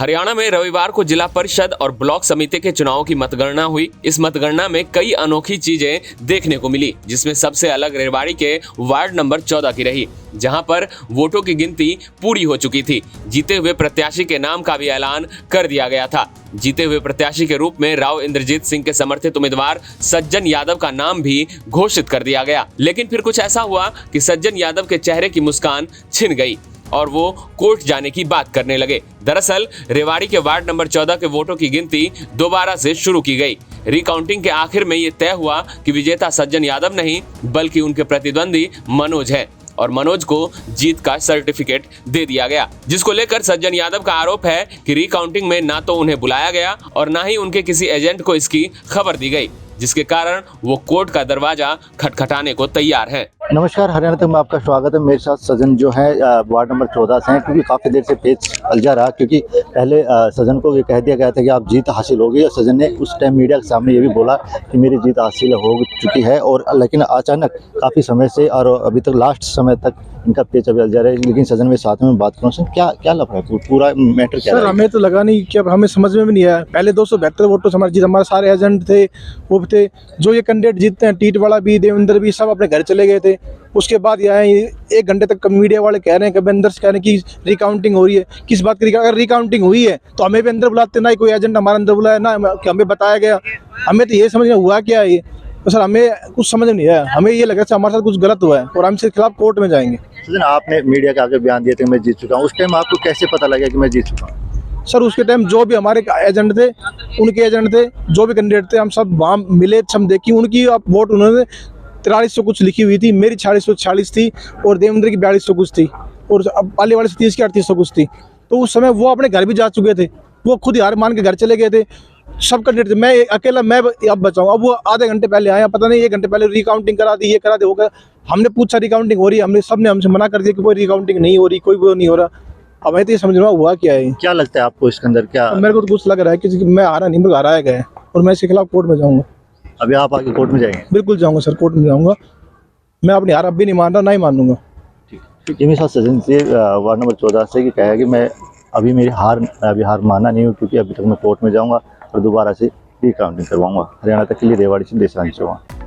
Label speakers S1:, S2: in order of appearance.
S1: हरियाणा में रविवार को जिला परिषद और ब्लॉक समिति के चुनावों की मतगणना हुई। इस मतगणना में कई अनोखी चीजें देखने को मिली, जिसमें सबसे अलग रेवाड़ी के वार्ड नंबर 14 की रही, जहां पर वोटों की गिनती पूरी हो चुकी थी। जीते हुए प्रत्याशी के नाम का भी ऐलान कर दिया गया था। जीते हुए प्रत्याशी के रूप में राव इंद्रजीत सिंह के समर्थित उम्मीदवार सज्जन यादव का नाम भी घोषित कर दिया गया। लेकिन फिर कुछ ऐसा हुआ कि सज्जन यादव के चेहरे की मुस्कान छिन गई और वो कोर्ट जाने की बात करने लगे। दरअसल रेवाड़ी के वार्ड नंबर 14 के वोटों की गिनती दोबारा से शुरू की गई। रिकाउंटिंग के आखिर में ये तय हुआ कि विजेता सज्जन यादव नहीं बल्कि उनके प्रतिद्वंदी मनोज है और मनोज को जीत का सर्टिफिकेट दे दिया गया, जिसको लेकर सज्जन यादव का आरोप है कि रिकाउंटिंग में ना तो उन्हें बुलाया गया और ना ही उनके किसी एजेंट को इसकी खबर दी गई, जिसके कारण वो कोर्ट का दरवाजा खटखटाने को तैयार हैं।
S2: नमस्कार, हरियाणा तक में आपका स्वागत है। मेरे साथ सज्जन जो है वार्ड नंबर 14 से हैं, क्योंकि काफ़ी देर से पेच अलझा रहा, क्योंकि पहले सज्जन को ये कह दिया गया था कि आप जीत हासिल होगी और सज्जन ने उस टाइम मीडिया के सामने ये भी बोला कि मेरी जीत हासिल हो चुकी है। और लेकिन अचानक काफ़ी समय से और अभी तक लास्ट समय तक इनका पेच अभी अलझा रहा है। लेकिन सज्जन में साथ में बात करूँ सर, क्या लफड़ा है, पूरा मैटर क्या
S3: सर? हमें तो लगा नहीं कि अब हमें समझ में भी नहीं आया। पहले 272 वोटों से हमारी जीत, हमारे सारे एजेंट थे वो भी थे, जो ये कैंडिडेट जीतते हैं टीट वाला भी, देवेंद्र भी, सब अपने घर चले गए थे। उसके बाद यहाँ 1 घंटे तक मीडिया वाले कह रहे हैं कि अंदर से कह रहे हैं कि रिकाउंटिंग हो रही है। किस बात की? अगर रिकाउंटिंग हुई है तो हमें भी अंदर बुलाते, ना ही कोई एजेंट हमारे अंदर बुलाया, ना कि हमें बताया गया। हमें तो ये समझ में हुआ क्या है ये, तो सर हमें कुछ समझ नहीं आया। हमें ये लगा कि हमारे साथ कुछ गलत हुआ है और हम इसके खिलाफ कोर्ट में जाएंगे।
S2: सज्जन, आपने मीडिया के आगे बयान दिया था कि मैं जीत चुका हूँ, उस टाइम आपको कैसे पता लगा कि मैं जीत चुका हूँ?
S3: सर उसके टाइम जो भी हमारे एजेंट थे, उनके एजेंट थे, जो भी कैंडिडेट थे, हम सब वहाँ मिले, हम देखी उनकी वोट उन्होंने 4300 कुछ लिखी हुई थी, मेरी 4640 थी और देवेंद्र की 4200 कुछ थी और अब पाली वाले 30 की 3800 कुछ थी। तो उस समय वो अपने घर भी जा चुके थे, वो खुद ही हार मान के घर चले गए थे। सब कैंडिडेट थे, मैं अकेला मैं अब बचाऊँ। अब वो आधे घंटे पहले आया, पता नहीं 1 घंटे पहले रिकाउंटिंग करा दी, ये करा दे, होगा। हमने पूछा रिकाउंटिंग हो रही है, हमने सबने हमसे मना कर दिया कि कोई रिकाउंटिंग नहीं हो रही, कोई वो नहीं हो रहा। अब मैं तो ये समझ रहा हुआ क्या है।
S2: क्या लगता है आपको इसके अंदर? क्या
S3: मेरे को तो कुछ लग रहा है कि मैं हारा नहीं, मेरे हराया गया है और मैं इसके खिलाफ कोर्ट में जाऊँगा।
S2: अभी आप आगे कोर्ट में जाएंगे?
S3: बिल्कुल जाऊँगा सर, कोर्ट में जाऊँगा। मैं अपनी हार अब भी नहीं मान रहा, ना ही मानूंगा।
S2: ठीक। ये मेरे साथ सज्जन से वार्ड नंबर 14 से कहा है कि मैं अभी हार माना नहीं हूँ, क्योंकि अभी तक मैं कोर्ट में जाऊँगा और दोबारा से रिकाउंटिंग करवाऊँगा। हरियाणा तक के लिए रेवाड़ी से देशराज चौहान।